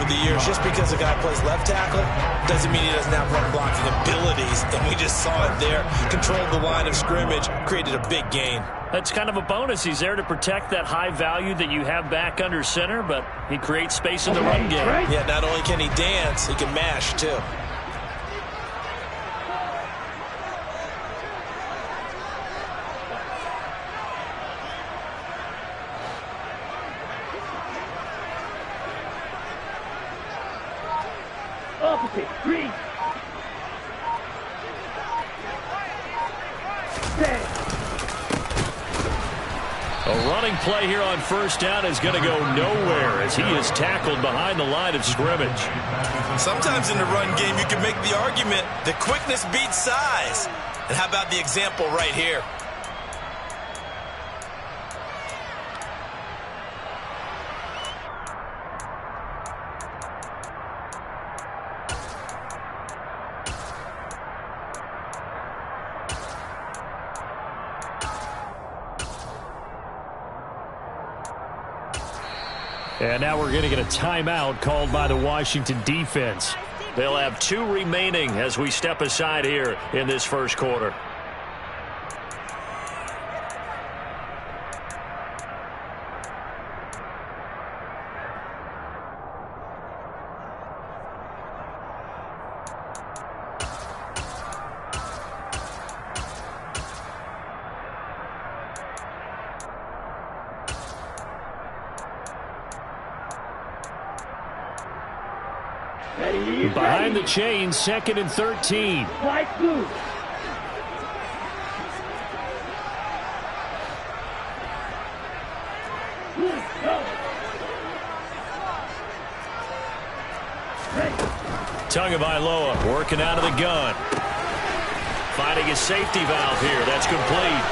over the years. Just because a guy plays left tackle doesn't mean he doesn't have run blocking abilities, and we just saw it there. Controlled the line of scrimmage, created a big gain. That's kind of a bonus. He's there to protect that high value that you have back under center, but he creates space in the run game. Yeah, not only can he dance, he can mash, too. Opposite, 3. 10. A running play here on first down is going to go nowhere as he is tackled behind the line of scrimmage. Sometimes in the run game, you can make the argument that quickness beats size. And how about the example right here? And now we're going to get a timeout called by the Washington defense. They'll have 2 remaining as we step aside here in this first quarter. Behind the chains, 2nd and 13. Light blue. Tagovailoa working out of the gun. Finding a safety valve here. That's complete.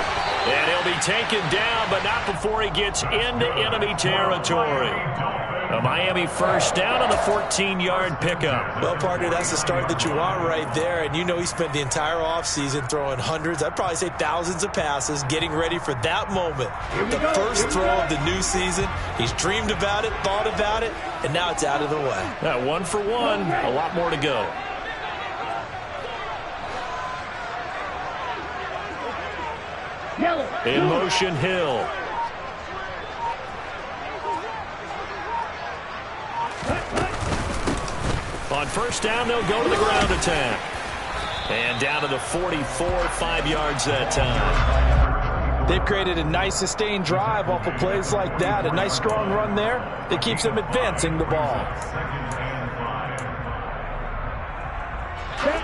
And he'll be taken down, but not before he gets into enemy territory. A Miami first down on the 14-yard pickup. Well, partner, that's the start that you want right there. And you know he spent the entire offseason throwing hundreds, I'd probably say thousands of passes, getting ready for that moment. The first throw of the new season. He's dreamed about it, thought about it, and now it's out of the way. That 1 for 1, a lot more to go. In motion, Hill. On first down, they'll go to the ground attack. And down to the 44, 5 yards that time. They've created a nice sustained drive off of plays like that. A nice strong run there that keeps them advancing the ball.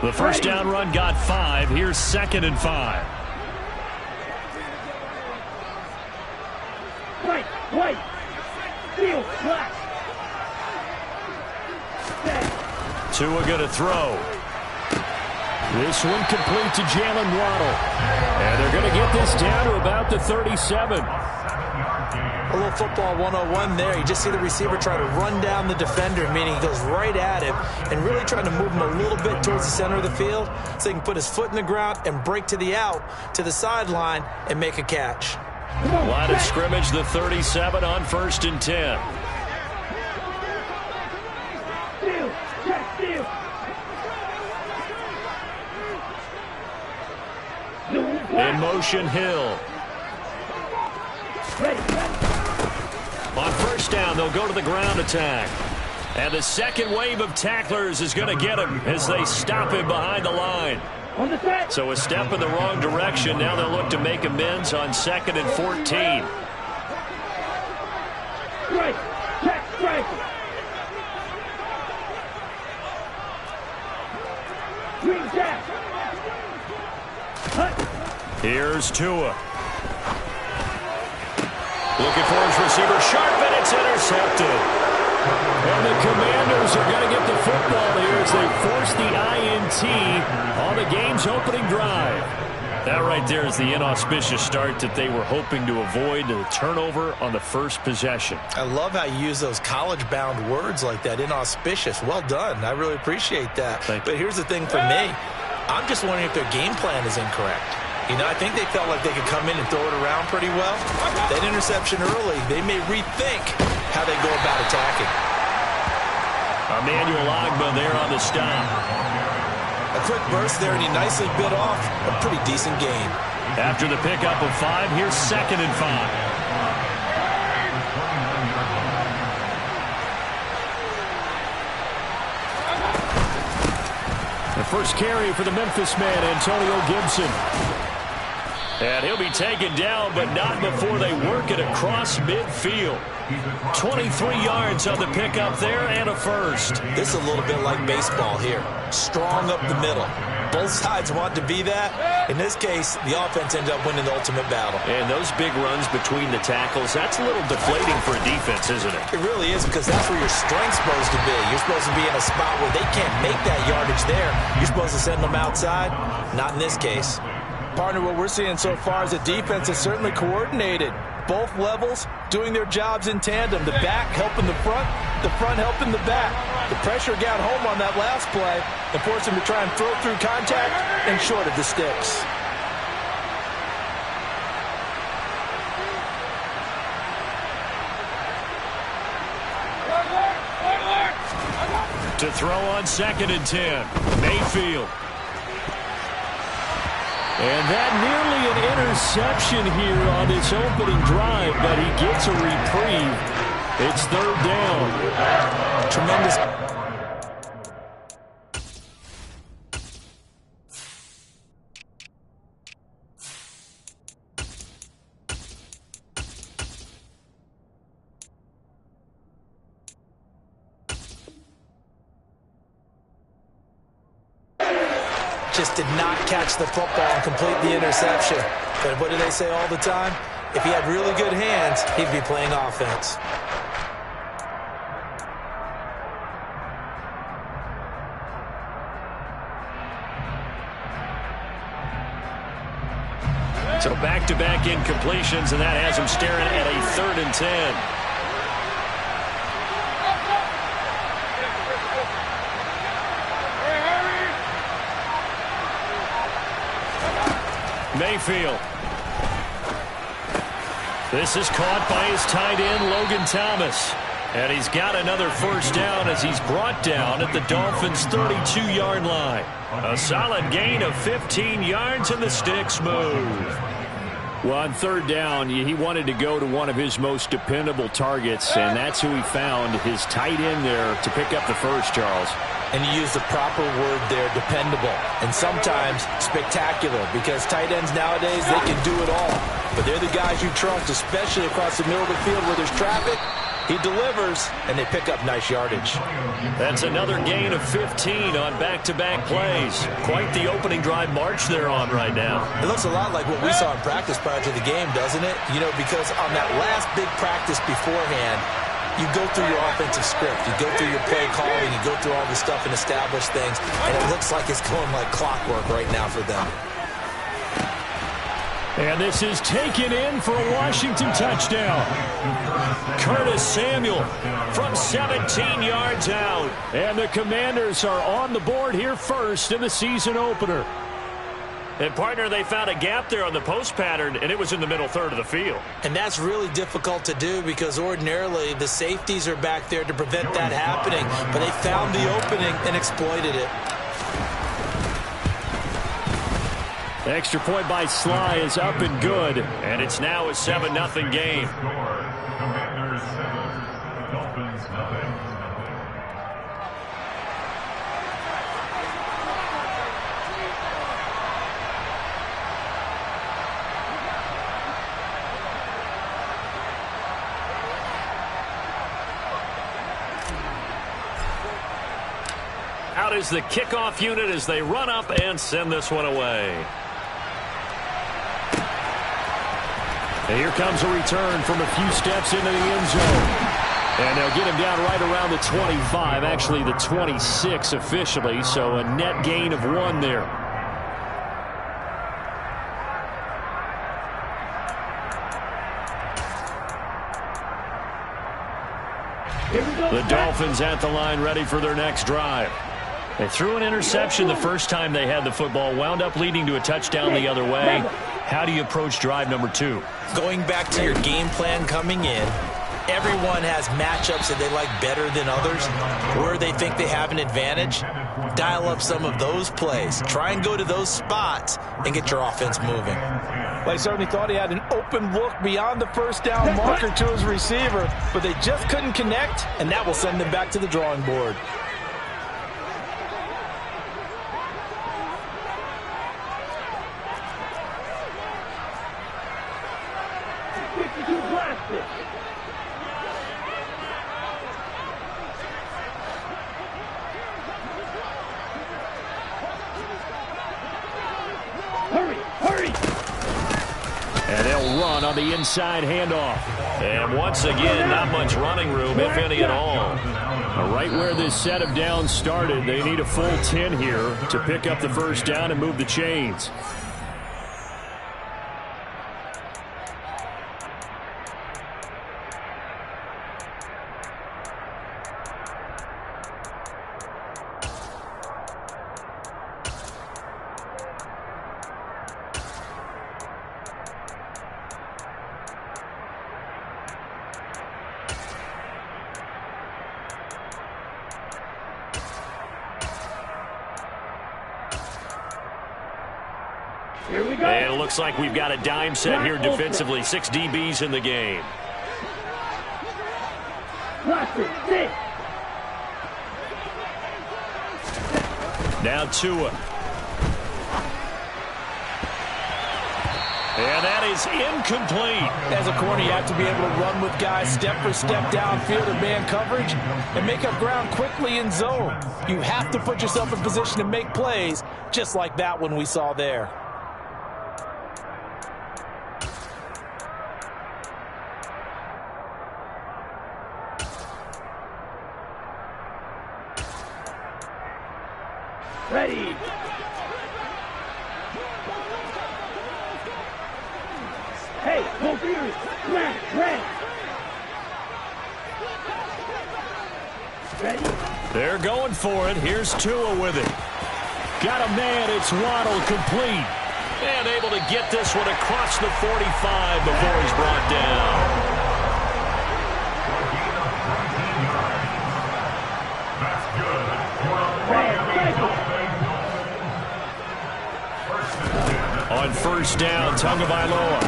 The first down run got 5. Here's 2nd and 5. White. Field, black. Tua going to throw. This one complete to Jalen Waddle. And they're going to get this down to about the 37. A little football 101 there. You just see the receiver try to run down the defender, meaning he goes right at him and really trying to move him a little bit towards the center of the field so he can put his foot in the ground and break to the out, to the sideline, and make a catch. Line of scrimmage, the 37 on 1st and 10. In motion, Hill. On first down, they'll go to the ground attack. And the second wave of tacklers is going to get him as they stop him behind the line. So a step in the wrong direction. Now they'll look to make amends on 2nd and 14. Here's Tua. Looking for his receiver. Sharp, and it's intercepted. And the Commanders are going to get the football here as they force the INT on the game's opening drive. That right there is the inauspicious start that they were hoping to avoid, the turnover on the first possession. I love how you use those college-bound words like that, inauspicious. Well done. I really appreciate that. But here's the thing for me. I'm just wondering if their game plan is incorrect. You know, I think they felt like they could come in and throw it around pretty well. That interception early, they may rethink how they go about attacking. Emmanuel Ogbah there on the stop. A quick burst there, and he nicely bit off a pretty decent gain. After the pickup of 5, here's 2nd and 5. The first carry for the Memphis man, Antonio Gibson. And he'll be taken down, but not before they work it across midfield. 23 yards on the pickup there and a first. This is a little bit like baseball here. Strong up the middle. Both sides want to be that. In this case, the offense ended up winning the ultimate battle. And those big runs between the tackles, that's a little deflating for a defense, isn't it? It really is, because that's where your strength's supposed to be. You're supposed to be in a spot where they can't make that yardage there. You're supposed to send them outside. Not in this case. Partner, what we're seeing so far is the defense is certainly coordinated. Both levels doing their jobs in tandem. The back helping the front helping the back. The pressure got home on that last play and forced him to try and throw through contact and short of the sticks. To throw on 2nd and 10, Mayfield. And that nearly an interception here on this opening drive, but he gets a reprieve. It's 3rd down. Tremendous. Just did not catch the football and complete the interception. But what do they say all the time? If he had really good hands, he'd be playing offense. So back-to-back incompletions, and that has him staring at a 3rd and 10. Mayfield. This is caught by his tight end, Logan Thomas. And he's got another first down as he's brought down at the Dolphins' 32-yard line. A solid gain of 15 yards, and the sticks move. Well, on 3rd down, he wanted to go to one of his most dependable targets, and that's who he found, his tight end there, to pick up the first, Charles. And you use the proper word there, dependable, and sometimes spectacular, because tight ends nowadays, they can do it all. But they're the guys you trust, especially across the middle of the field where there's traffic. He delivers, and they pick up nice yardage. That's another gain of 15 on back-to-back plays. Quite the opening drive march they're on right now. It looks a lot like what we saw in practice prior to the game, doesn't it? You know, because on that last big practice beforehand, you go through your offensive script, you go through your play calling, you go through all the stuff and establish things, and it looks like it's going like clockwork right now for them. And this is taken in for a Washington touchdown. Curtis Samuel from 17 yards out. And the Commanders are on the board here first in the season opener. And, partner, they found a gap there on the post pattern, and it was in the middle third of the field. And that's really difficult to do because ordinarily the safeties are back there to prevent that happening. But they found the opening and exploited it. The extra point by Sly is up and good, and it's now a 7-0 game. Commanders 7, Dolphins 0. Out is the kickoff unit as they run up and send this one away. And here comes a return from a few steps into the end zone. And they'll get him down right around the 25, actually the 26 officially, so a net gain of 1 there. The Dolphins at the line ready for their next drive. They threw an interception the first time they had the football, wound up leading to a touchdown the other way. How do you approach drive number 2? Going back to your game plan coming in, Everyone has matchups that they like better than others, where they think they have an advantage. Dial up some of those plays. Try and go to those spots and get your offense moving. Well, he certainly thought he had an open look beyond the first down marker to his receiver, but they just couldn't connect, and that will send them back to the drawing board. And they'll run on the inside handoff. And once again, not much running room, if any at all. Right where this set of downs started, they need a full 10 here to pick up the first down and move the chains. Here we go. And it looks like we've got a dime set here defensively. 6 DBs in the game. Sit. Now Tua. And that is incomplete. As a corner, you have to be able to run with guys step for step downfield in man coverage and make up ground quickly in zone. You have to put yourself in position to make plays, just like that one we saw there. Ready. Hey, go Bears. Ready. Ready. They're going for it. Here's Tua with it. Got a man. It's Waddle, complete. And able to get this one across the 45 before he's brought down. On first down, Tagovailoa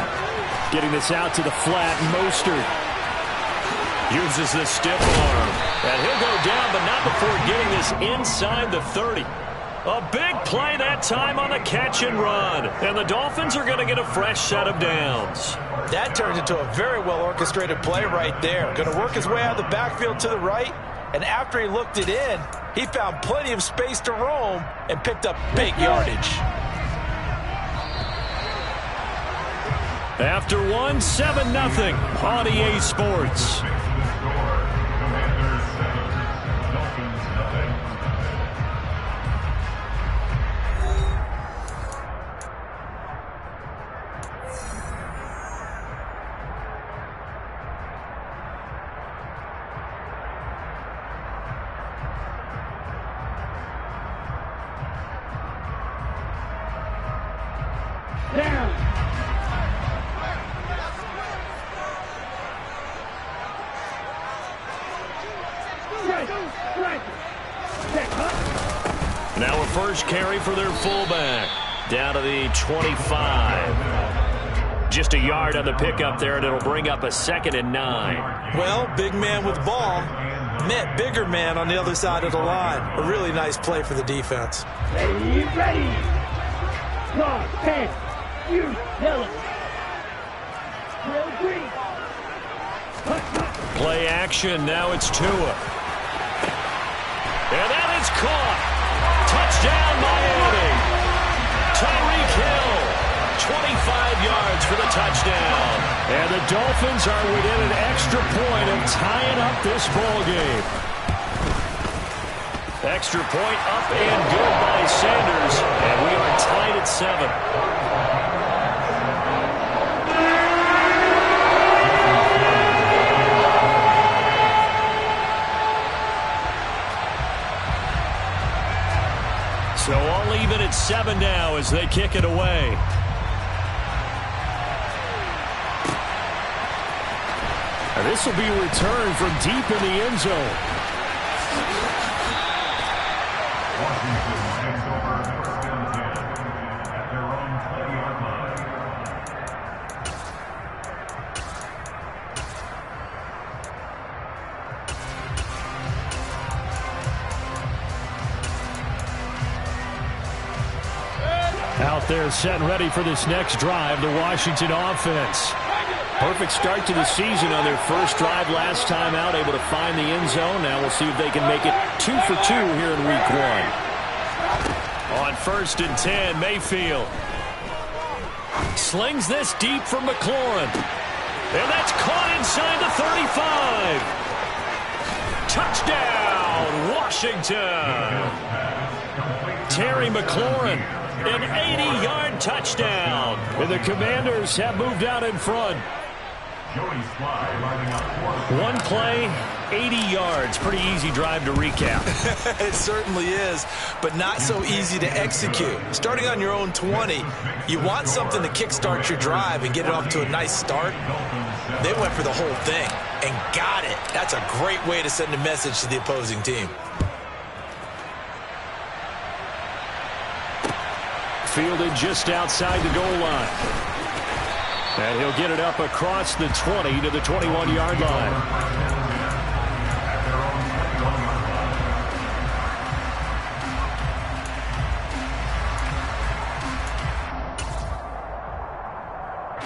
getting this out to the flat. Mostert uses the stiff arm. And he'll go down, but not before getting this inside the 30. A big play that time on the catch and run. And the Dolphins are going to get a fresh set of downs. That turns into a very well-orchestrated play right there. Going to work his way out of the backfield to the right. And after he looked it in, he found plenty of space to roam and picked up big yardage. After 7-0 on EA Sports. Down. Now a first carry for their fullback. Down to the 25. Just a yard on the pickup there, and it'll bring up a 2nd and 9. Well, big man with ball met bigger man on the other side of the line. A really nice play for the defense. Ready. Guard, 10. You, yellow. Real green. Play action. Now it's Tua. And that is caught. Touchdown, Miami. Tyreek Hill, 25 yards for the touchdown. And the Dolphins are within an extra point of tying up this ball game. Extra point up and good by Sanders. And we are tied at 7. So all even at 7 now as they kick it away. This will be a return from deep in the end zone. Washington takes over first and 10 at their own 20-yard line. Out there set and ready for this next drive, the Washington offense. Perfect start to the season on their first drive last time out, able to find the end zone. Now we'll see if they can make it 2 for 2 here in week 1. On 1st and 10, Mayfield slings this deep from McLaurin. And that's caught inside the 35. Touchdown, Washington. Terry McLaurin, an 80-yard touchdown. And the Commanders have moved out in front. One play, 80 yards. Pretty easy drive to recap. It certainly is, but not so easy to execute. Starting on your own 20, you want something to kickstart your drive and get it off to a nice start. They went for the whole thing and got it. That's a great way to send a message to the opposing team. Fielded just outside the goal line. And he'll get it up across the 20 to the 21-yard line.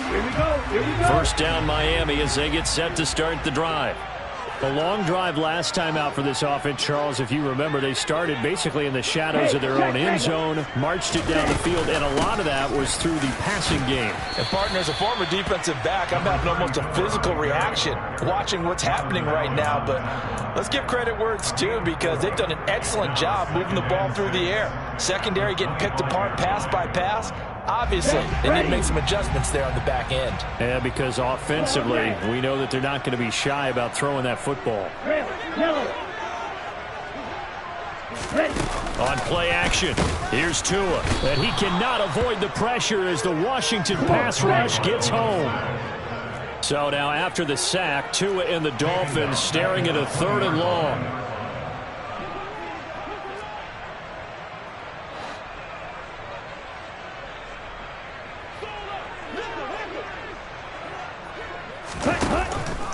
Here we go. Here we go. First down, Miami, as they get set to start the drive. A long drive last time out for this offense, Charles. If you remember, they started basically in the shadows of their own end zone, marched it down the field, and a lot of that was through the passing game. And, partner, as a former defensive back, I'm having almost a physical reaction watching what's happening right now. But let's give credit where it's due, because they've done an excellent job moving the ball through the air. Secondary getting picked apart pass by pass. Obviously, they need to make some adjustments there on the back end. Yeah, because offensively, we know that they're not going to be shy about throwing that football. On play action, here's Tua. And he cannot avoid the pressure as the Washington pass rush gets home. So now after the sack, Tua and the Dolphins staring at a 3rd and long.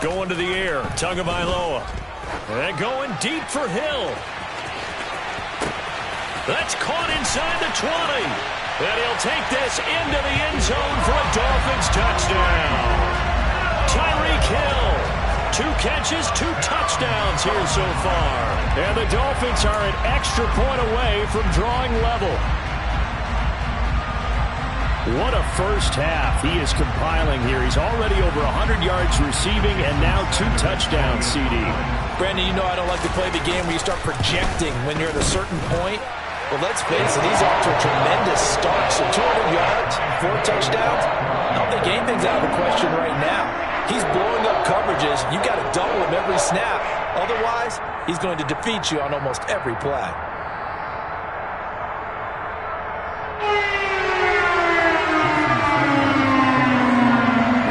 Going to the air, Tagovailoa. And going deep for Hill. That's caught inside the 20. And he'll take this into the end zone for a Dolphins touchdown. Tyreek Hill. 2 catches, 2 touchdowns here so far. And the Dolphins are an extra point away from drawing level. What a first half he is compiling here. He's already over 100 yards receiving and now 2 touchdowns, CD. Brandon, you know I don't like to play the game where you start projecting when you're at a certain point. Well, let's face it, he's off to a tremendous start. So 200 yards, 4 touchdowns. I don't think anything's out of the question right now. He's blowing up coverages. You got to double him every snap. Otherwise, he's going to defeat you on almost every play.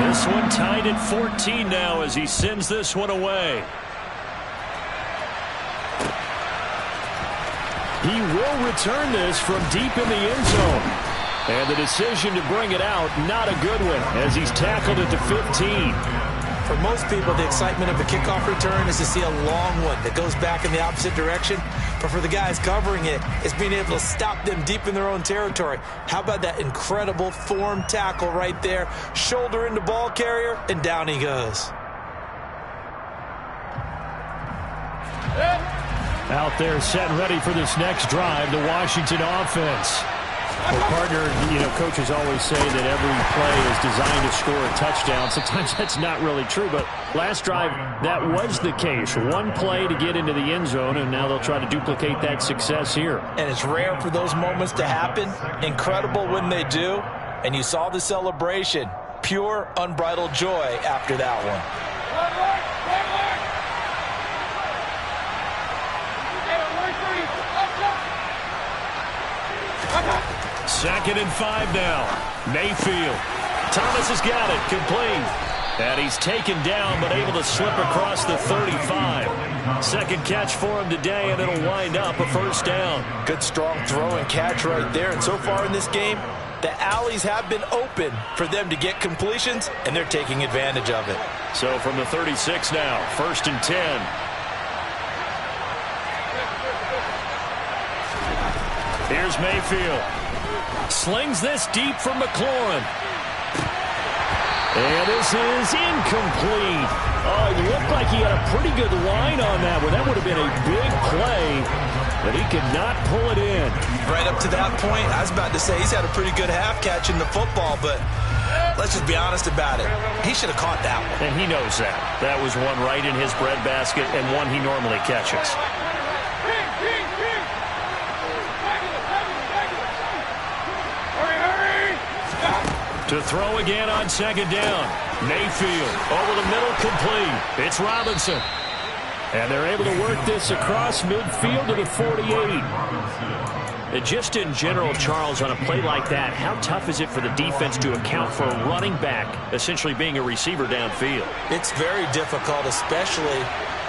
This one tied at 14 now as he sends this one away. He will return this from deep in the end zone. And the decision to bring it out, not a good one, as he's tackled at the 15. For most people, the excitement of a kickoff return is to see a long one that goes back in the opposite direction. But for the guys covering it, it's being able to stop them deep in their own territory. How about that incredible form tackle right there? Shoulder into ball carrier, and down he goes. Out there set and ready for this next drive, the Washington offense. Well, partner, you know, coaches always say that every play is designed to score a touchdown. Sometimes that's not really true, but last drive, that was the case. One play to get into the end zone, and now they'll try to duplicate that success here. And it's rare for those moments to happen. Incredible when they do. And you saw the celebration. Pure, unbridled joy after that one. 2nd and 5 now. Mayfield. Thomas has got it. Complete. And he's taken down, but able to slip across the 35. Second catch for him today, and it'll wind up a first down. Good, strong throw and catch right there. And so far in this game, the alleys have been open for them to get completions, and they're taking advantage of it. So from the 36 now, 1st and 10. Here's Mayfield. Slings this deep from McLaurin. And this is incomplete. Oh, it looked like he had a pretty good line on that one. That would have been a big play, but he could not pull it in. Right up to that point, I was about to say he's had a pretty good half catching the football, but let's just be honest about it. He should have caught that one. And he knows that. That was one right in his breadbasket and one he normally catches. To throw again on 2nd down. Mayfield over the middle, complete. It's Robinson. And they're able to work this across midfield to the 48. And just in general, Charles, on a play like that, how tough is it for the defense to account for a running back essentially being a receiver downfield? It's very difficult, especially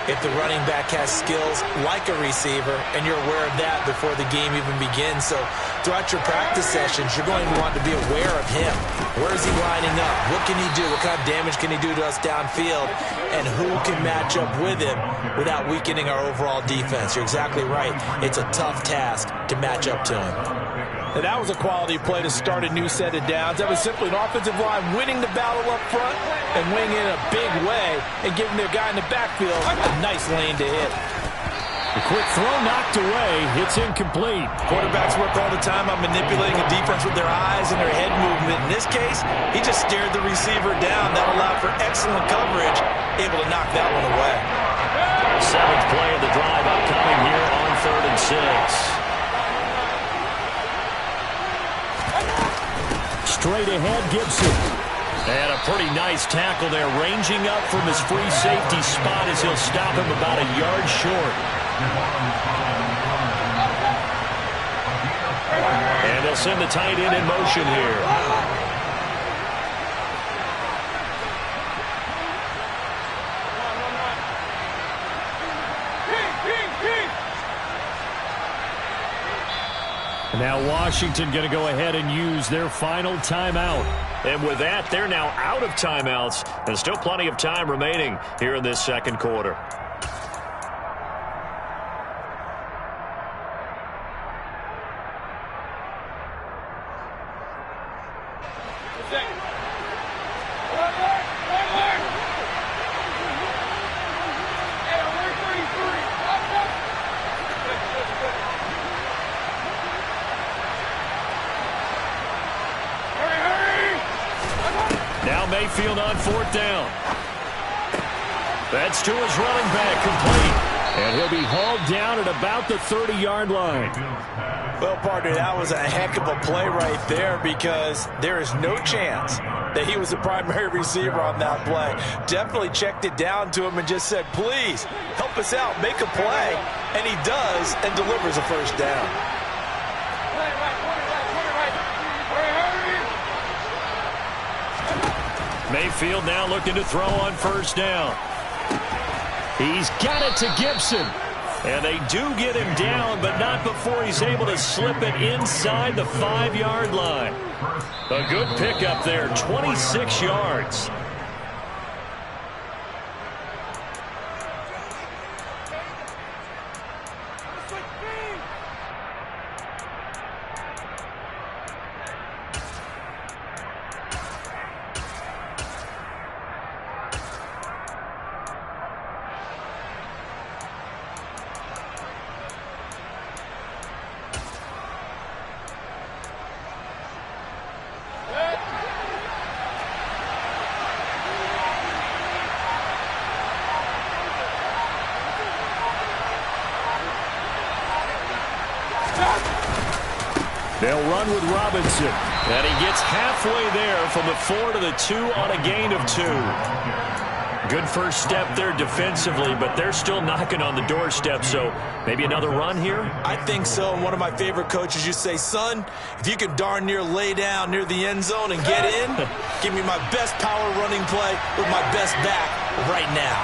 if the running back has skills like a receiver, and you're aware of that before the game even begins. So throughout your practice sessions, you're going to want to be aware of him. Where is he lining up? What can he do? What kind of damage can he do to us downfield? And who can match up with him without weakening our overall defense? You're exactly right. It's a tough task to match up to him. And that was a quality play to start a new set of downs. That was simply an offensive line winning the battle up front and winning in a big way and giving their guy in the backfield a nice lane to hit. The quick throw knocked away. It's incomplete. Quarterbacks work all the time on manipulating a defense with their eyes and their head movement. In this case, he just stared the receiver down. That allowed for excellent coverage, able to knock that one away. 7th play of the drive upcoming here on 3rd and 6. Straight ahead, Gibson. And a pretty nice tackle there, ranging up from his free safety spot as he'll stop him about a yard short. And they'll send the tight end in motion here. Now Washington going to go ahead and use their final timeout. And with that, they're now out of timeouts. And still plenty of time remaining here in this 2nd quarter. Mayfield on 4th down. That's to his running back, complete. And he'll be hauled down at about the 30-yard line. Well, partner, that was a heck of a play right there because there is no chance that he was the primary receiver on that play. Definitely checked it down to him and just said, please, help us out, make a play. And he does and delivers a first down. Mayfield now looking to throw on 1st down. He's got it to Gibson. And they do get him down, but not before he's able to slip it inside the 5-yard line. A good pickup there, 26 yards. They'll run with Robinson. And he gets halfway there from the 4 to the 2 on a gain of 2. Good first step there defensively, but they're still knocking on the doorstep, so maybe another run here? I think so. One of my favorite coaches used to say, son, if you can darn near lay down near the end zone and get in, give me my best power running play with my best back right now.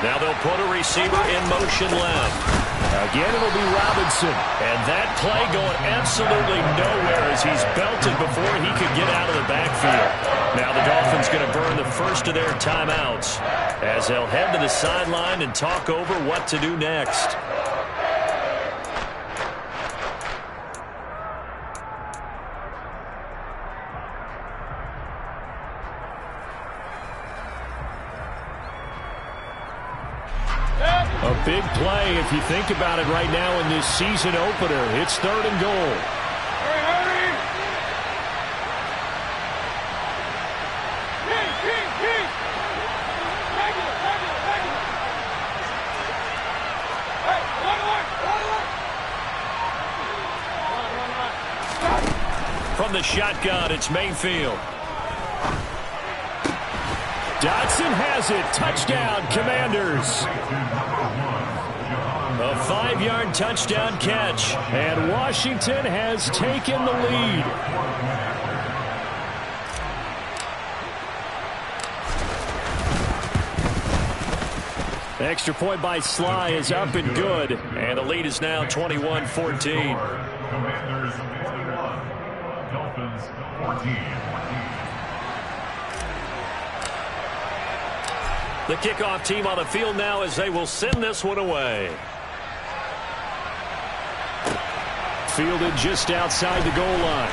Now they'll put a receiver in motion left. Again, it'll be Robinson. And that play going absolutely nowhere as he's belted before he could get out of the backfield. Now the Dolphins going to burn the first of their timeouts as they'll head to the sideline and talk over what to do next. A big play if you think about it right now in this season opener. It's 3rd and goal. From the shotgun, it's Mayfield. Dotson has it. Touchdown, Commanders. A 5-yard touchdown catch. And Washington has taken the lead. Extra point by Sly is up and good. And the lead is now 21-14. Commanders 21, Dolphins 14. The kickoff team on the field now as they will send this one away. Fielded just outside the goal line.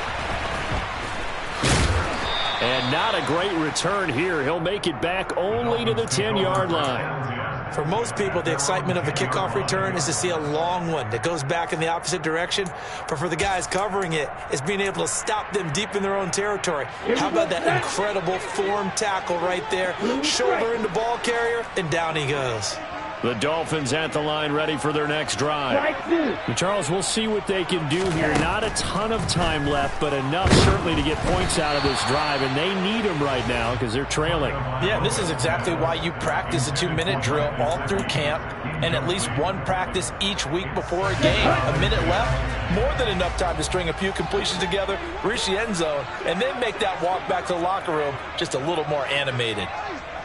And not a great return here. He'll make it back only to the 10-yard line. For most people, the excitement of a kickoff return is to see a long one that goes back in the opposite direction. But for the guys covering it, it's being able to stop them deep in their own territory. How about that incredible form tackle right there? Shoulder into ball carrier, and down he goes. The Dolphins at the line ready for their next drive. And Charles, we'll see what they can do here. Not a ton of time left, but enough certainly to get points out of this drive, and they need them right now because they're trailing. Yeah, this is exactly why you practice a 2-minute drill all through camp and at least one practice each week before a game. A minute left, more than enough time to string a few completions together, reach the end zone, and then make that walk back to the locker room just a little more animated.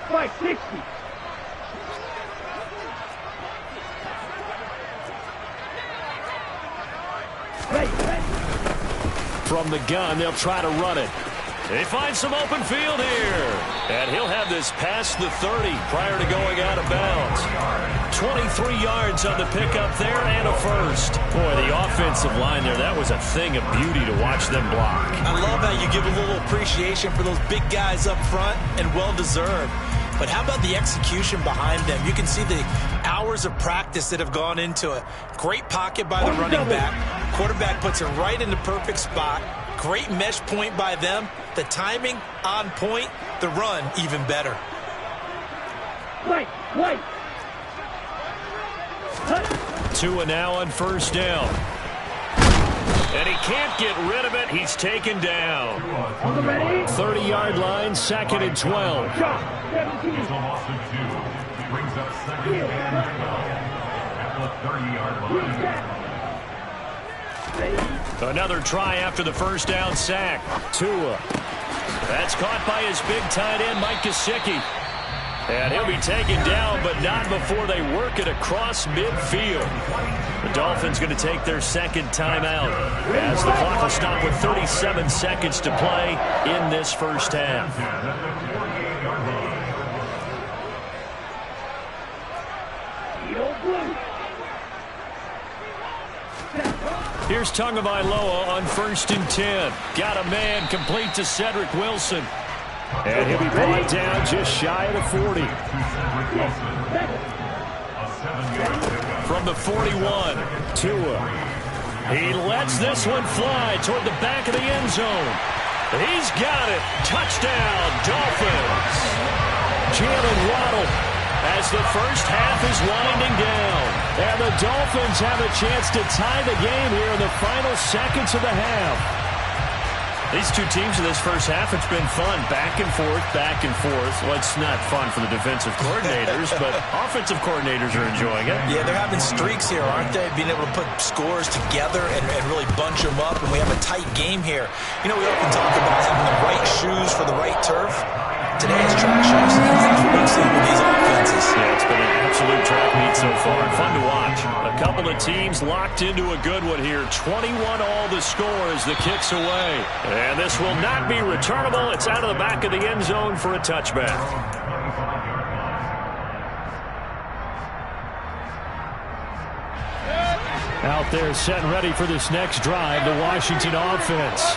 560. From the gun, they'll try to run it. They find some open field here. And he'll have this past the 30 prior to going out of bounds. 23 yards on the pickup there and a first. Boy, the offensive line there, that was a thing of beauty to watch them block. I love how you give a little appreciation for those big guys up front, and well-deserved. But how about the execution behind them? You can see the hours of practice that have gone into it. Great pocket by the running back. Quarterback puts it right in the perfect spot. Great mesh point by them. The timing on point. The run even better. Wait. Tua now on first down. And he can't get rid of it. He's taken down. 30-yard line, 2nd and 12. He's almost in 2. Brings up 2nd and 12 at the 30-yard line. Another try after the first down sack. Tua. That's caught by his big tight end, Mike Gesicki. And he'll be taken down, but not before they work it across midfield. The Dolphins going to take their second timeout as the clock will stop with 37 seconds to play in this first half. Here's Tagovailoa on 1st and 10. Got a man complete to Cedric Wilson. And he'll be brought down just shy of the 40. From the 41, Tua. He lets this one fly toward the back of the end zone. He's got it. Touchdown, Dolphins. Jalen Waddle as the first half is winding down. And the Dolphins have a chance to tie the game here in the final seconds of the half. These two teams in this first half, it's been fun. Back and forth, back and forth. Well, it's not fun for the defensive coordinators, but offensive coordinators are enjoying it. Yeah, they're having streaks here, aren't they? Being able to put scores together and really bunch them up, and we have a tight game here. You know, we often talk about having the right shoes for the right turf. Today it's track shoes. That's what we've seen with these offenses. Yeah, it's been an absolute track meet so far. Fun to watch. A couple of teams locked into a good one here. 21 all the score as the kick's away. And this will not be returnable. It's out of the back of the end zone for a touchback. Out there set and ready for this next drive, the Washington offense.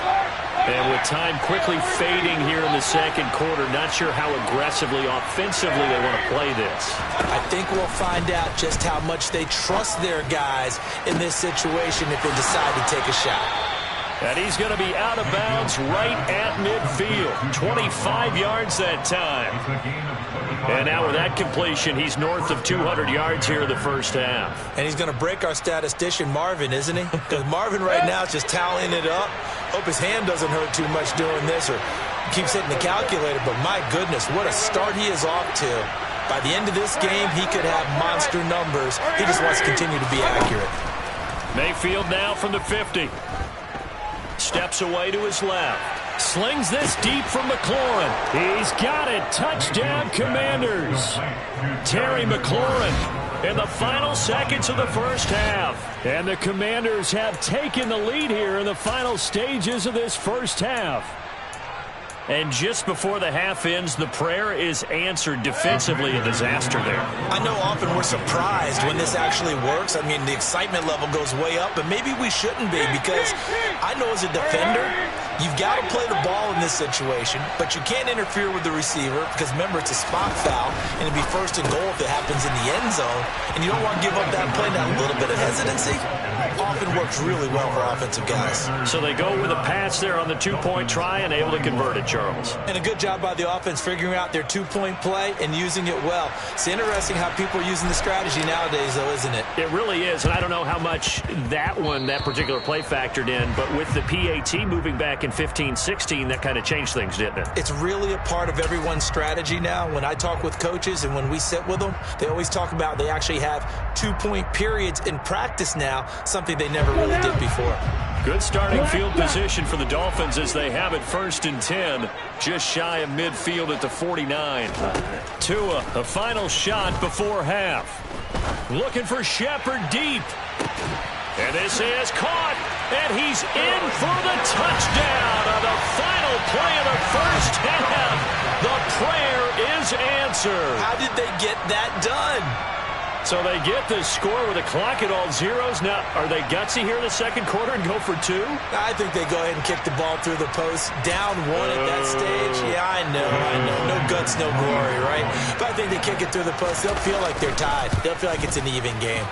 And with time quickly fading here in the second quarter, not sure how aggressively, offensively they want to play this. I think we'll find out just how much they trust their guys in this situation if they decide to take a shot. And he's going to be out of bounds right at midfield. 25 yards that time. And now with that completion, he's north of 200 yards here in the first half. And he's going to break our statistician, Marvin, isn't he? Because Marvin right now is just tallying it up. Hope his hand doesn't hurt too much doing this or keeps hitting the calculator. But my goodness, what a start he is off to. By the end of this game, he could have monster numbers. He just wants to continue to be accurate. Mayfield now from the 50. Steps away to his left. Slings this deep from McLaurin. He's got it. Touchdown, Commanders. Terry McLaurin in the final seconds of the first half. And the Commanders have taken the lead here in the final stages of this first half. And just before the half ends, the prayer is answered defensively. A disaster there. I know often we're surprised when this actually works. I mean, the excitement level goes way up, but maybe we shouldn't be because I know as a defender, you've got to play the ball in this situation, but you can't interfere with the receiver because, remember, it's a spot foul, and it'd be first and goal if it happens in the end zone, and you don't want to give up that play. That little bit of hesitancy often works really well for offensive guys. So they go with a pass there on the two-point try and able to convert it, Charles. And a good job by the offense figuring out their two-point play and using it well. It's interesting how people are using the strategy nowadays, though, isn't it? It really is, and I don't know how much that particular play factored in, but with the PAT moving back in 15-16, that kind of changed things, didn't it? It's really a part of everyone's strategy now. When I talk with coaches and when we sit with them, they always talk about they actually have two-point periods in practice now, something they never really did before. Good starting field position for the Dolphins as they have it 1st and 10, just shy of midfield at the 49. Tua, a final shot before half. Looking for Shepard deep. And this is caught, and he's in for the touchdown on the final play of the first half. The prayer is answered. How did they get that done? So they get the score with a clock at all zeros. Now, are they gutsy here in the second quarter and go for two? I think they go ahead and kick the ball through the post. Down one at that stage. Yeah, I know. No guts, no glory, right? But I think they kick it through the post. They'll feel like they're tied. They'll feel like it's an even game.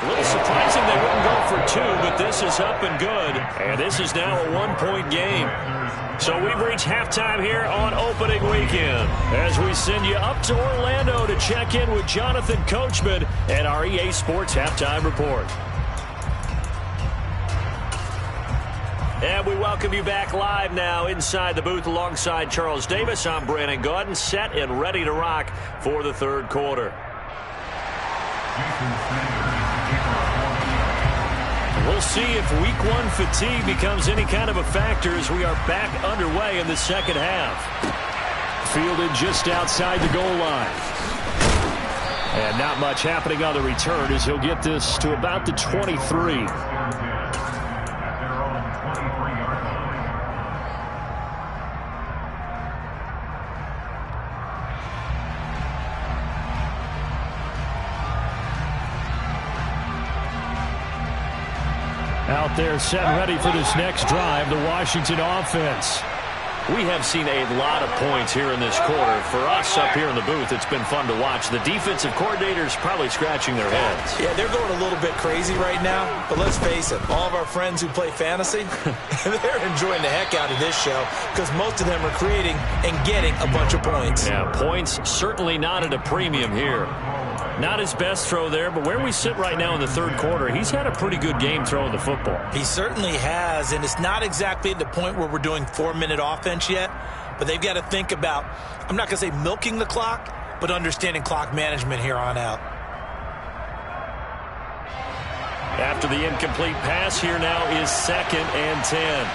A little surprising they wouldn't go for two, but this is up and good. And this is now a one-point game. So we've reached halftime here on opening weekend as we send you up to Orlando to check in with Jonathan Coachman and our EA Sports Halftime Report. And we welcome you back live now inside the booth alongside Charles Davis. I'm Brandon Gaudin, set and ready to rock for the third quarter. We'll see if week one fatigue becomes any kind of a factor as we are back underway in the second half. Fielded just outside the goal line. And not much happening on the return as he'll get this to about the 23. Out there set and ready for this next drive, the Washington offense. We have seen a lot of points here in this quarter. For us up here in the booth, it's been fun to watch. The defensive coordinators probably scratching their heads. Yeah, they're going a little bit crazy right now. But let's face it, all of our friends who play fantasy, they're enjoying the heck out of this show because most of them are creating and getting a bunch of points. Yeah, points certainly not at a premium here. Not his best throw there, but where we sit right now in the third quarter, he's had a pretty good game throwing the football. He certainly has, and it's not exactly at the point where we're doing 4-minute offense yet, but they've got to think about, I'm not going to say milking the clock, but understanding clock management here on out. After the incomplete pass, here now is 2nd and 10.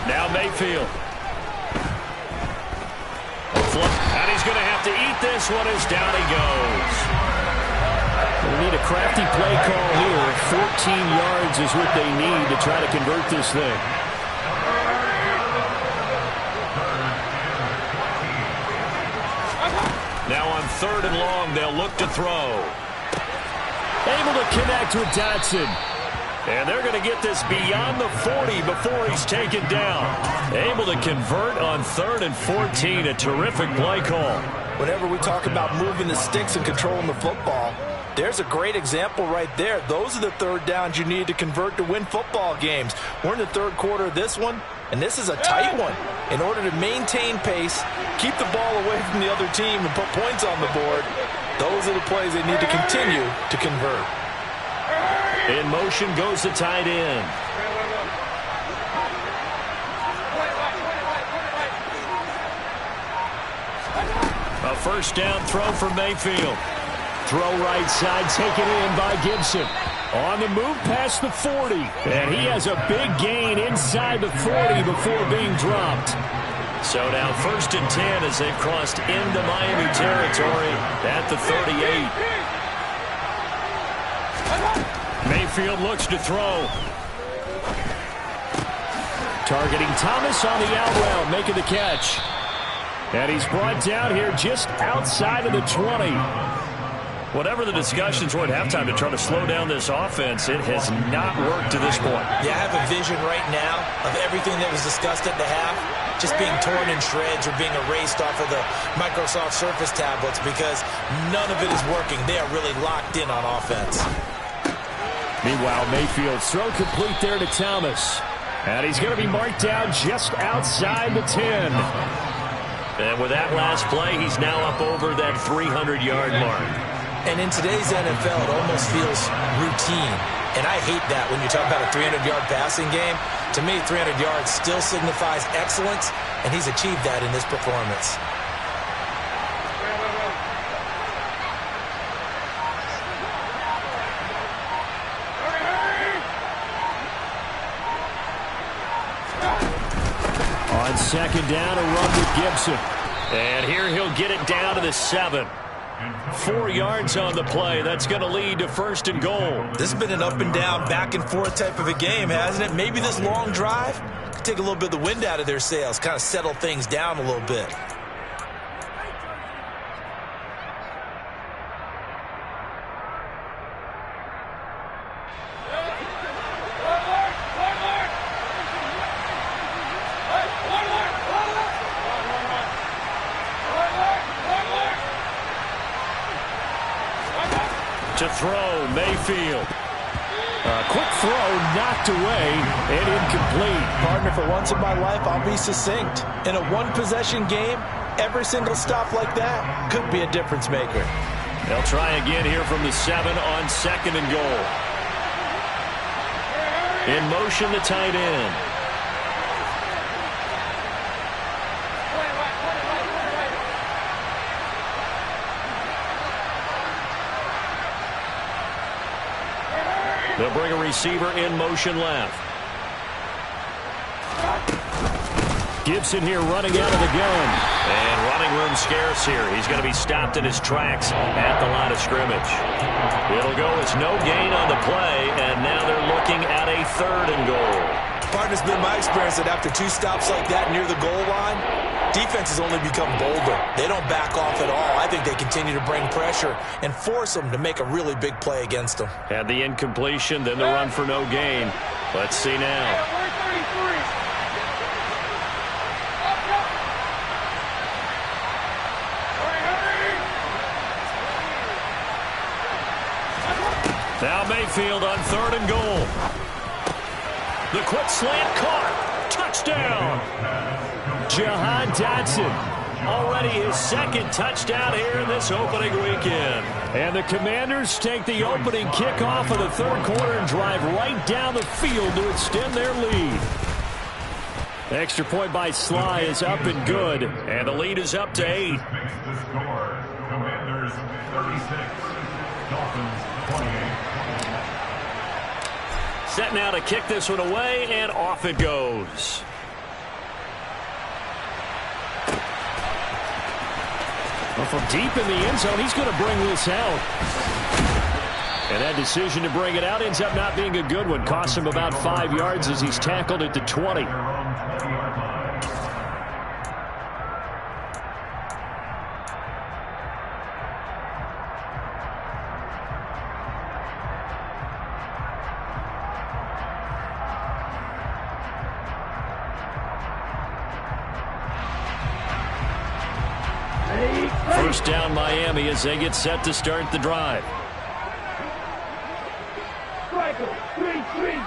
Now Mayfield. And he's going to have to eat this one as down he goes. We need a crafty play call here. 14 yards is what they need to try to convert this thing. Now on 3rd and long, they'll look to throw. Able to connect with Dotson. And they're going to get this beyond the 40 before he's taken down. Able to convert on 3rd and 14. A terrific play call. Whenever we talk about moving the sticks and controlling the football, there's a great example right there. Those are the third downs you need to convert to win football games. We're in the third quarter of this one, and this is a tight one. In order to maintain pace, keep the ball away from the other team, and put points on the board, those are the plays they need to continue to convert. In motion goes the tight end. A first down throw for Mayfield. Throw right side, taken in by Gibson. On the move past the 40. And he has a big gain inside the 40 before being dropped. So now 1st and 10 as they've crossed into Miami territory at the 38. Mayfield looks to throw. Targeting Thomas on the out route, making the catch. And he's brought down here just outside of the 20. Whatever the discussions were at halftime to try to slow down this offense, it has not worked to this point. Yeah, I have a vision right now of everything that was discussed at the half just being torn in shreds or being erased off of the Microsoft Surface tablets because none of it is working. They are really locked in on offense. Meanwhile, Mayfield's throw complete there to Thomas. And he's going to be marked down just outside the 10. And with that last play, he's now up over that 300-yard mark. And in today's NFL, it almost feels routine. And I hate that when you talk about a 300-yard passing game. To me, 300 yards still signifies excellence, and he's achieved that in this performance. On 2nd down, a run with Gibson. And here he'll get it down to the 7. 4 yards on the play. That's going to lead to 1st and goal. This has been an up and down, back and forth type of a game, hasn't it? Maybe this long drive could take a little bit of the wind out of their sails, kind of settle things down a little bit. To throw, Mayfield. A quick throw knocked away and incomplete. Partner, for once in my life, I'll be succinct. In a one-possession game, every single stop like that could be a difference maker. They'll try again here from the 7 on 2nd and goal. In motion, the tight end. They'll bring a receiver in motion left. Gibson here running out of the gun. And running room scarce here. He's going to be stopped in his tracks at the line of scrimmage. It'll go as no gain on the play, and now they're looking at a 3rd and goal. Partner, it's been my experience that after 2 stops like that near the goal line, defenses only become bolder. They don't back off at all. I think they continue to bring pressure and force them to make a really big play against them. Had the incompletion, then the run for no gain. Let's see now. Now Mayfield on 3rd and goal. The quick slant caught. Touchdown. Jahan Dotson. Already his 2nd touchdown here in this opening weekend. And the Commanders take the opening kickoff of the 3rd quarter and drive right down the field to extend their lead. The extra point by Sly is up and good. And the lead is up to 8. The score, Commanders 36, Dolphins 28. Set now to kick this one away, and off it goes. Well, from deep in the end zone, he's going to bring this out. And that decision to bring it out ends up not being a good one. Costs him about 5 yards as he's tackled at the 20. First down Miami as they get set to start the drive. Striker, 3-3.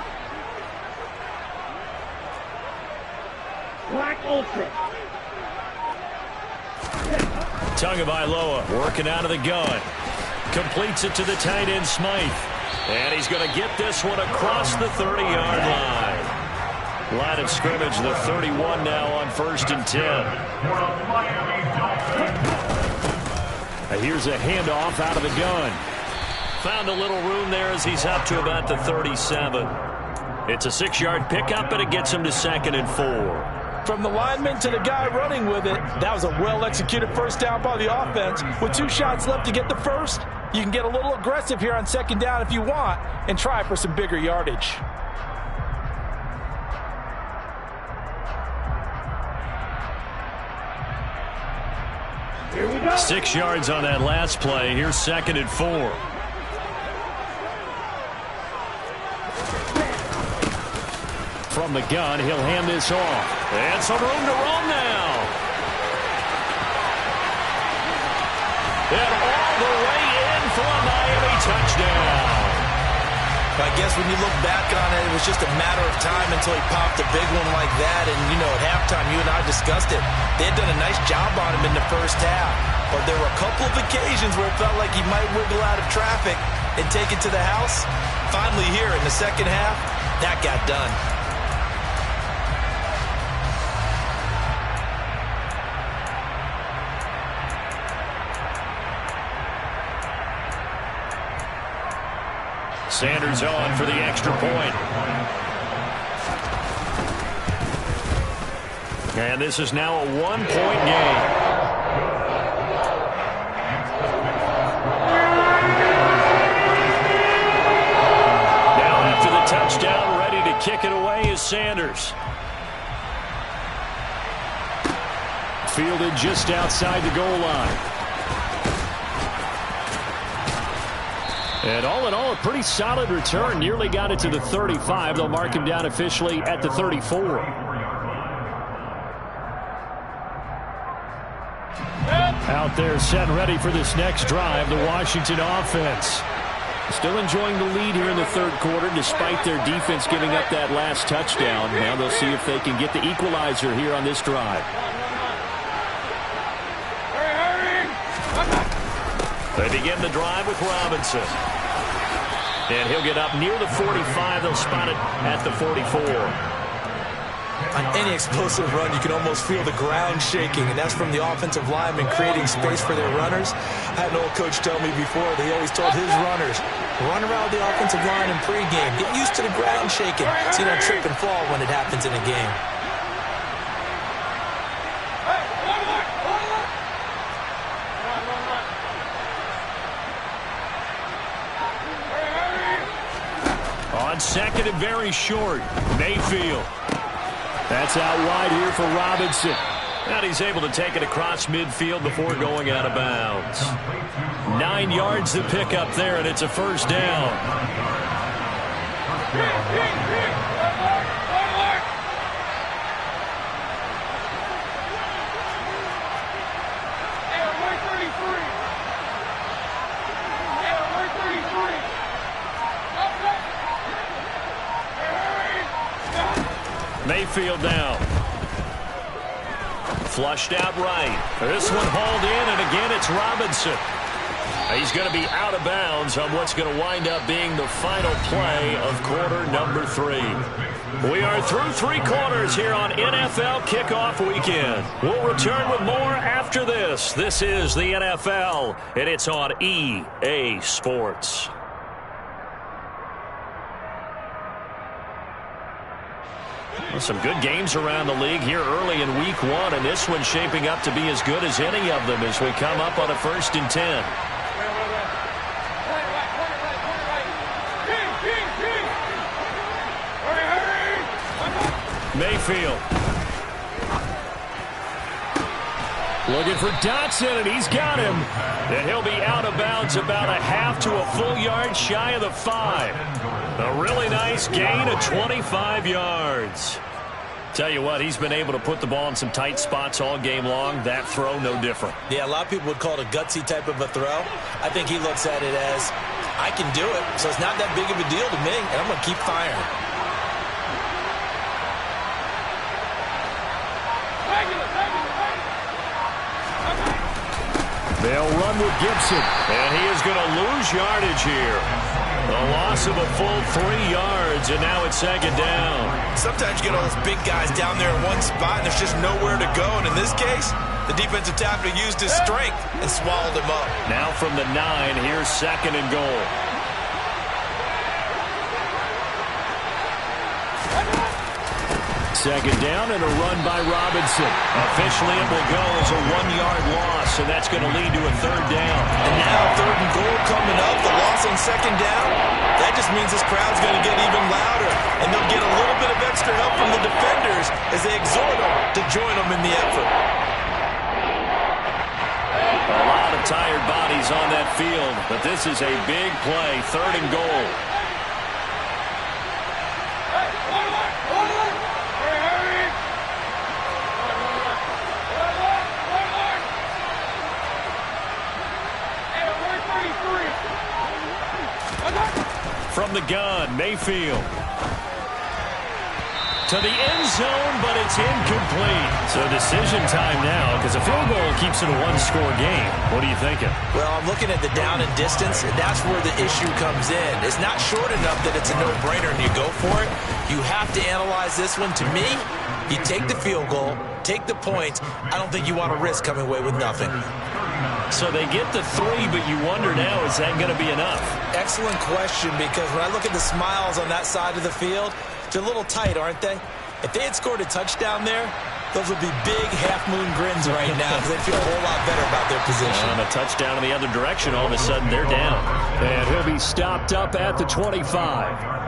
Black Ultra. Tagovailoa working out of the gun. Completes it to the tight end Smythe. And he's going to get this one across the 30-yard line. Line of scrimmage, the 31 now on 1st and 10. Here's a handoff out of the gun. Found a little room there as he's up to about the 37. It's a 6-yard pickup, and it gets him to 2nd and 4. From the lineman to the guy running with it, that was a well-executed first down by the offense. With 2 shots left to get the first, you can get a little aggressive here on 2nd down if you want and try for some bigger yardage. Here we go. 6 yards on that last play. Here's 2nd and 4. From the gun, he'll hand this off. And some room to run now. And all the way in for a Miami touchdown. I guess when you look back on it, it was just a matter of time until he popped a big one like that. And, you know, at halftime, you and I discussed it. They had done a nice job on him in the first half. But there were a couple of occasions where it felt like he might wiggle out of traffic and take it to the house. Finally here in the second half, that got done. Sanders on for the extra point. And this is now a 1-point game. Now after the touchdown, ready to kick it away is Sanders. Fielded just outside the goal line. And all in all, a pretty solid return. Nearly got it to the 35. They'll mark him down officially at the 34. Out there set and ready for this next drive, the Washington offense. Still enjoying the lead here in the 3rd quarter despite their defense giving up that last touchdown. Now they'll see if they can get the equalizer here on this drive. They begin the drive with Robinson. And he'll get up near the 45. They'll spot it at the 44. On any explosive run, you can almost feel the ground shaking, and that's from the offensive linemen creating space for their runners. I had an old coach tell me before that he always told his runners, run around the offensive line in pregame. Get used to the ground shaking so you don't trip and fall when it happens in a game. On second and very short, Mayfield. That's out wide here for Robinson. And he's able to take it across midfield before going out of bounds. 9 yards to pick up there, and it's a first down. Mayfield down. Flushed out right. This one hauled in, and again it's Robinson. He's going to be out of bounds on what's going to wind up being the final play of quarter number 3. We are through 3 quarters here on NFL Kickoff Weekend. We'll return with more after this. This is the NFL, and it's on EA Sports. Some good games around the league here early in week 1, and this one's shaping up to be as good as any of them as we come up on a 1st and 10. Mayfield. Looking for Dotson, and he's got him. And he'll be out of bounds about a half to a full yard shy of the 5. A really nice gain of 25 yards. Tell you what, he's been able to put the ball in some tight spots all game long. That throw, no different. Yeah, a lot of people would call it a gutsy type of a throw. I think he looks at it as, I can do it, so it's not that big of a deal to me, and I'm going to keep firing. They'll run with Gibson, and he is going to lose yardage here. A loss of a full 3 yards, and now it's 2nd down. Sometimes you get all those big guys down there in one spot, and there's just nowhere to go. And in this case, the defensive tackle used his strength and swallowed him up. Now from the 9, here's 2nd and goal. Second down and a run by Robinson. Officially, it will go as a 1-yard loss, and that's going to lead to a 3rd down. And now 3rd and goal coming up. The loss on 2nd down. That just means this crowd's going to get even louder, and they'll get a little bit of extra help from the defenders as they exhort them to join them in the effort. A lot of tired bodies on that field, but this is a big play. 3rd and goal. From the gun, Mayfield. To the end zone, but it's incomplete. So decision time now, because a field goal keeps it a 1-score game. What are you thinking? Well, I'm looking at the down and distance, and that's where the issue comes in. It's not short enough that it's a no-brainer and you go for it. You have to analyze this one. To me, you take the field goal, take the points. I don't think you want to risk coming away with nothing. So they get the 3, but you wonder now, is that going to be enough? Excellent question, because when I look at the smiles on that side of the field, they're a little tight, aren't they? If they had scored a touchdown there, those would be big half-moon grins right now because they feel a whole lot better about their position. On a touchdown in the other direction, all of a sudden they're down. And he'll be stopped up at the 25.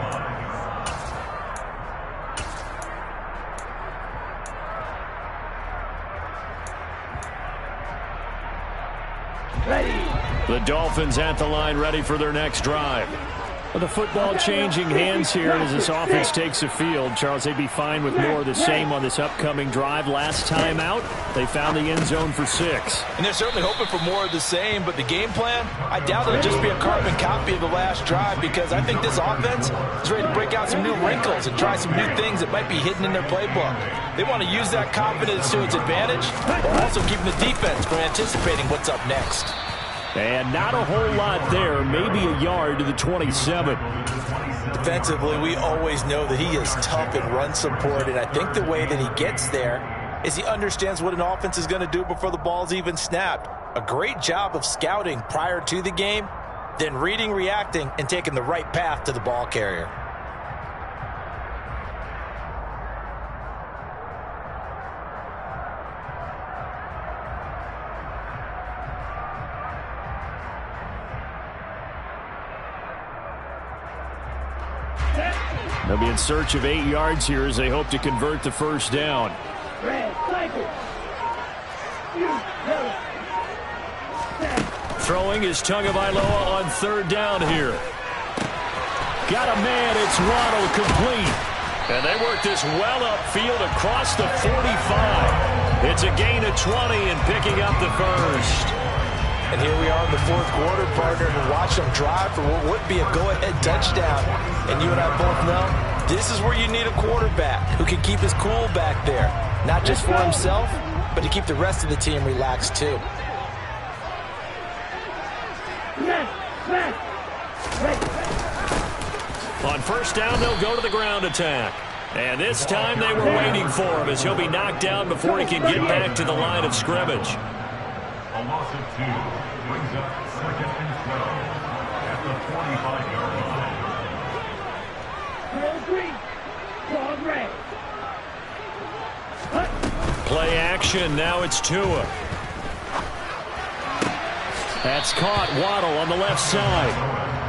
The Dolphins at the line, ready for their next drive. Well, the football changing hands here as this offense takes the field. Charles, they'd be fine with more of the same on this upcoming drive. Last time out, they found the end zone for 6. And they're certainly hoping for more of the same, but the game plan, I doubt it'll just be a carbon copy of the last drive, because I think this offense is ready to break out some new wrinkles and try some new things that might be hidden in their playbook. They want to use that confidence to its advantage, while also keeping the defense from anticipating what's up next. And not a whole lot there, maybe a yard to the 27. Defensively, we always know that he is tough in run support, and I think the way that he gets there is he understands what an offense is going to do before the ball's even snapped. A great job of scouting prior to the game, then reading, reacting, and taking the right path to the ball carrier. They'll be in search of 8 yards here as they hope to convert the first down. Red, cycle. Throwing is Tagovailoa on third down here. Got a man, it's Waddle, complete. And they work this well upfield across the 45. It's a gain of 20 and picking up the first. And here we are in the fourth quarter, partner, and watch them drive for what would be a go-ahead touchdown. And you and I both know this is where you need a quarterback who can keep his cool back there. Not just for himself, but to keep the rest of the team relaxed too. On first down, they'll go to the ground attack. And this time they were waiting for him as he'll be knocked down before he can get back to the line of scrimmage. A loss of 2 brings up 2nd and 12 at the 45-yard line. Play action, now it's Tua. That's caught. Waddle on the left side.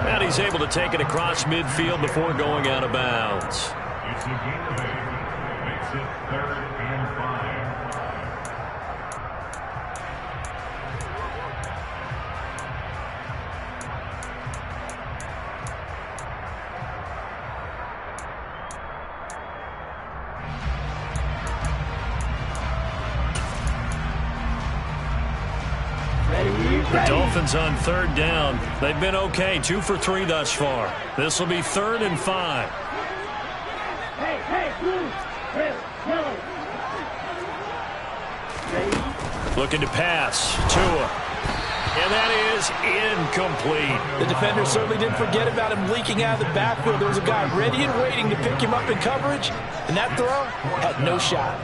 And he's able to take it across midfield before going out of bounds. It's a gain of 8. Makes it 3rd and 5. The Dolphins on third down. They've been okay, 2 for 3 thus far. This will be 3rd and 5. Looking to pass. Tua. And that is incomplete. The defender certainly didn't forget about him leaking out of the backfield. There was a guy ready and waiting to pick him up in coverage, and that throw had no shot.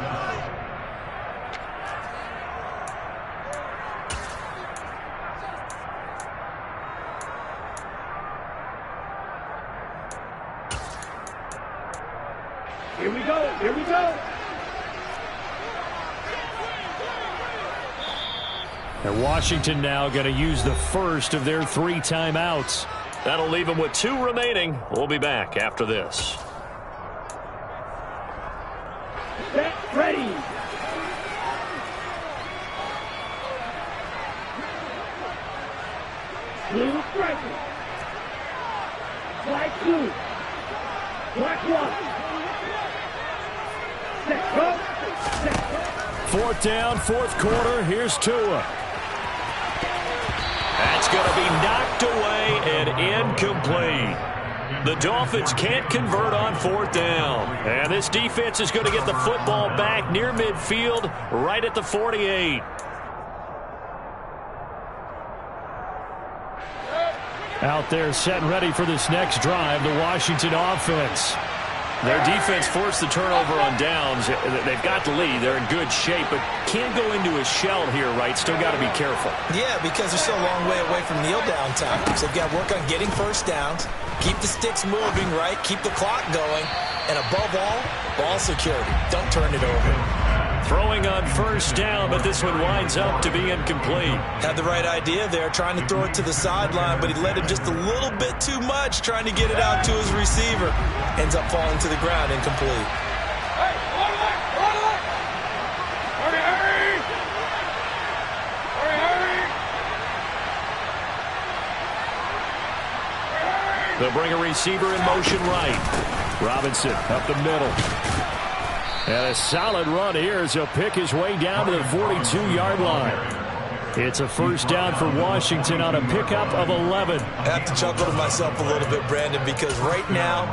Here we go. Here we go. And Washington now going to use the first of their 3 timeouts. That'll leave them with 2 remaining. We'll be back after this. Set, ready. Blue striker. White blue. Black one. Set, go. Set, go. 4th down, 4th quarter. Here's Tua. That's going to be knocked away and incomplete. The Dolphins can't convert on 4th down. And this defense is going to get the football back near midfield, right at the 48. Out there set and ready for this next drive, the Washington offense. Their defense forced the turnover on downs. They've got the lead. They're in good shape, but can't go into a shell here, right? Still got to be careful. Yeah, because they're still a long way away from kneel down time. So they've got to work on getting first downs, keep the sticks moving, right? Keep the clock going. And above all, ball security. Don't turn it over. Throwing on first down, but this one winds up to be incomplete. Had the right idea there, trying to throw it to the sideline, but he led him just a little bit too much, trying to get it out to his receiver. Ends up falling to the ground, incomplete. Hey, hurry! They'll bring a receiver in motion right. Robinson up the middle. And a solid run here as he'll pick his way down to the 42-yard line. It's a first down for Washington on a pickup of 11. I have to chuckle to myself a little bit, Brandon, because right now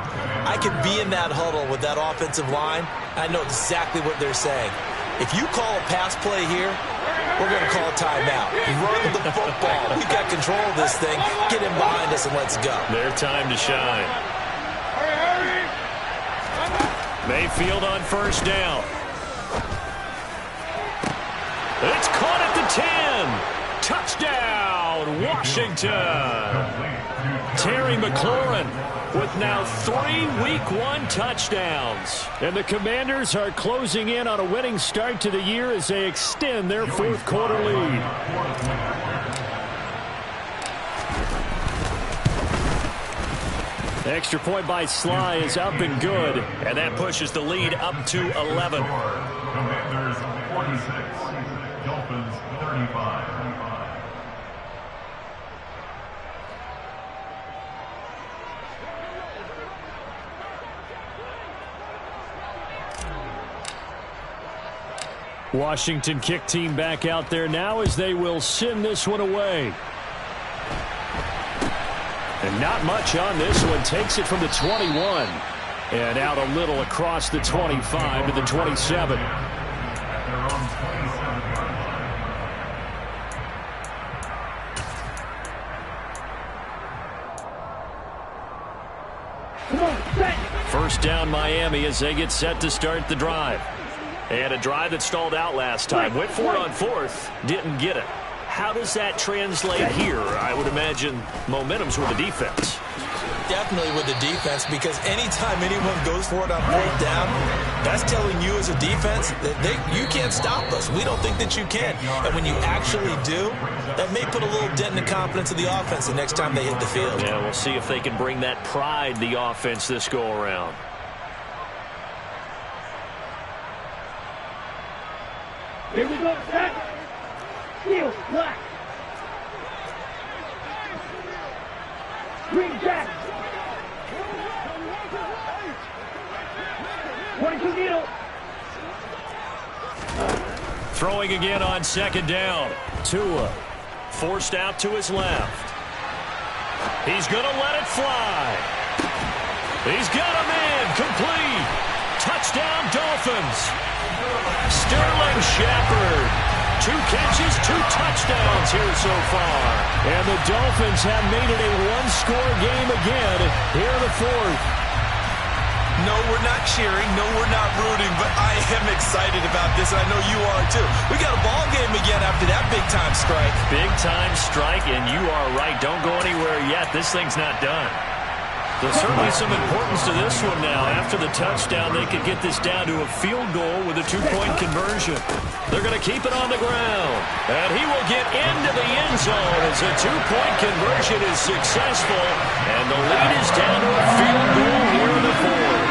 I could be in that huddle with that offensive line. I know exactly what they're saying. If you call a pass play here, we're going to call a timeout. Run the football. We've got control of this thing. Get him behind us and let's go. Their time to shine. Mayfield on first down. It's caught at the 10. Touchdown, Washington. Terry McLaurin with now 3 Week 1 touchdowns. And the Commanders are closing in on a winning start to the year as they extend their 4th quarter lead. Extra point by Sly is up and good, and that pushes the lead up to 11. Commanders 46, Dolphins 35. Washington kick team back out there now as they will send this one away. And not much on this one. Takes it from the 21. And out a little across the 25 to the 27. At their own 27-yard line. Come on, set. First down Miami as they get set to start the drive. And a drive that stalled out last time. Went for it on fourth. Didn't get it. How does that translate here? I would imagine momentum's with the defense. Definitely with the defense, because anytime anyone goes for it on fourth down, that's telling you as a defense that you can't stop us. We don't think that you can. And when you actually do, that may put a little dent in the confidence of the offense the next time they hit the field. Yeah, we'll see if they can bring that pride, the offense, this go around. Here we go, set. Steel, black. Green jack. 22 needle. Throwing again on second down. Tua forced out to his left. He's going to let it fly. He's got a man complete. Touchdown Dolphins. Sterling Shepard. 2 catches, 2 touchdowns here so far. And the Dolphins have made it a one-score game again here in the fourth. No, we're not cheering. No, we're not rooting. But I am excited about this, and I know you are too. We got a ball game again after that big-time strike. Big-time strike, and you are right. Don't go anywhere yet. This thing's not done. There's certainly some importance to this one now. After the touchdown, they could get this down to a field goal with a 2-point conversion. They're going to keep it on the ground. And he will get into the end zone as a 2-point conversion is successful. And the lead is down to a field goal here in the fourth.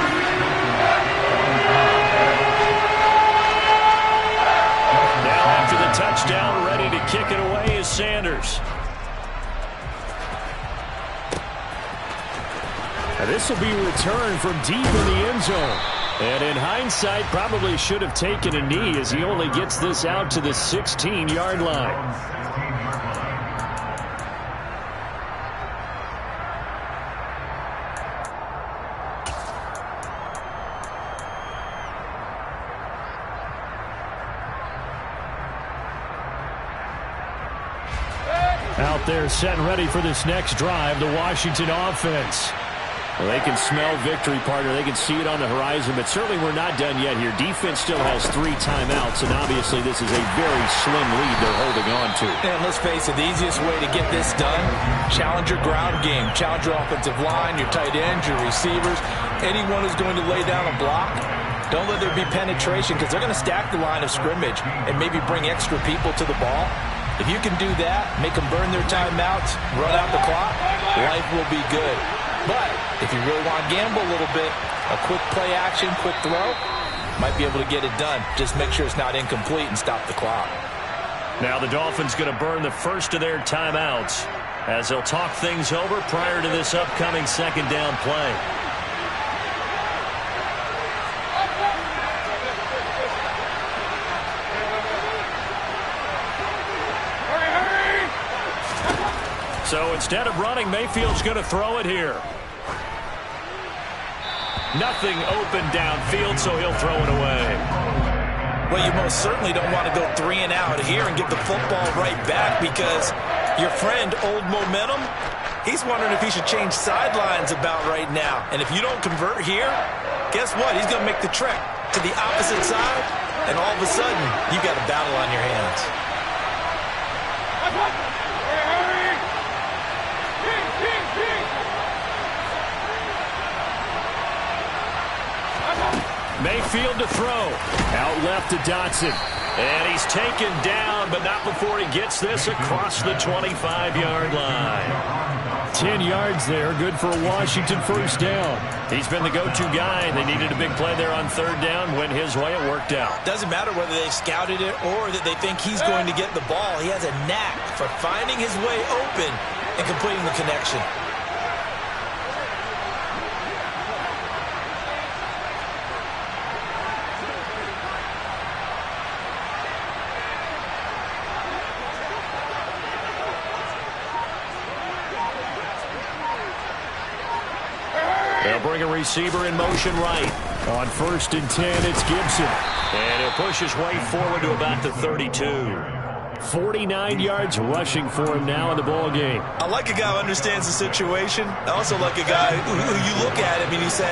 Now after the touchdown, ready to kick it away is Sanders. And this will be returned from deep in the end zone. And in hindsight, probably should have taken a knee as he only gets this out to the 16-yard line. Out there set and ready for this next drive, the Washington offense. Well, they can smell victory, partner. They can see it on the horizon, but certainly we're not done yet here. Defense still has 3 timeouts, and obviously this is a very slim lead they're holding on to. And let's face it, the easiest way to get this done, challenge your ground game. Challenge your offensive line, your tight ends, your receivers, anyone who's going to lay down a block. Don't let there be penetration, because they're going to stack the line of scrimmage and maybe bring extra people to the ball. If you can do that, make them burn their timeouts, run out the clock, life will be good. But if you really want to gamble a little bit, a quick play action, quick throw, might be able to get it done. Just make sure it's not incomplete and stop the clock. Now the Dolphins going to burn the first of their timeouts as they'll talk things over prior to this upcoming second down play. So instead of running, Mayfield's going to throw it here. Nothing open downfield, so he'll throw it away. Well, you most certainly don't want to go 3 and out here and get the football right back, because your friend, Old Momentum, he's wondering if he should change sidelines about right now. And if you don't convert here, guess what? He's going to make the trek to the opposite side, and all of a sudden, you've got a battle on your hands. Mayfield to throw. Out left to Dotson. And he's taken down, but not before he gets this across the 25-yard line. 10 yards there, good for a Washington first down. He's been the go-to guy. They needed a big play there on third down. Went his way, it worked out. Doesn't matter whether they scouted it or that they think he's going to get the ball. He has a knack for finding his way open and completing the connection. They'll bring a receiver in motion right. On 1st and 10, it's Gibson. And he'll push his way forward to about the 32. 49 yards rushing for him now in the ball game. I like a guy who understands the situation. I also like a guy who you look at him and you say,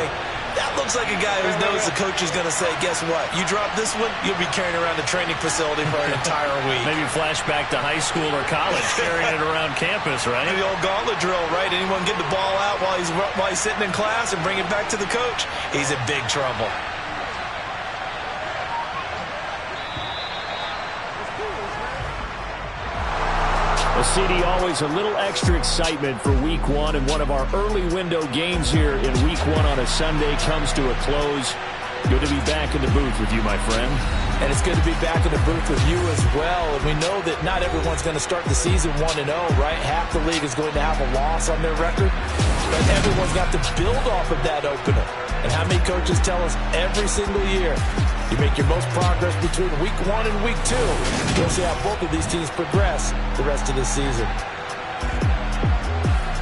that looks like a guy who knows the coach is going to say, guess what? You drop this one, you'll be carrying around the training facility for an entire week. Maybe flashback to high school or college, carrying it around campus, right? Maybe the old gauntlet drill, right? Anyone get the ball out while he's sitting in class and bring it back to the coach? He's in big trouble. Well, CD, always a little extra excitement for Week 1, and one of our early window games here in Week 1 on a Sunday comes to a close. Good to be back in the booth with you, my friend. And it's good to be back in the booth with you as well. And we know that not everyone's going to start the season 1-0, right? Half the league is going to have a loss on their record. But everyone's got to build off of that opener. And how many coaches tell us every single year, you make your most progress between Week 1 and Week 2. We'll see how both of these teams progress the rest of this season.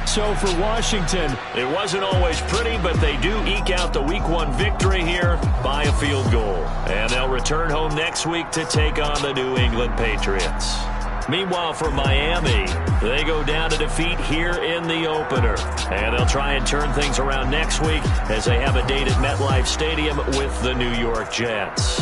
So for Washington, it wasn't always pretty, but they do eke out the Week 1 victory here by a field goal. And they'll return home next week to take on the New England Patriots. Meanwhile, for Miami, they go down to defeat here in the opener. And they'll try and turn things around next week as they have a date at MetLife Stadium with the New York Jets.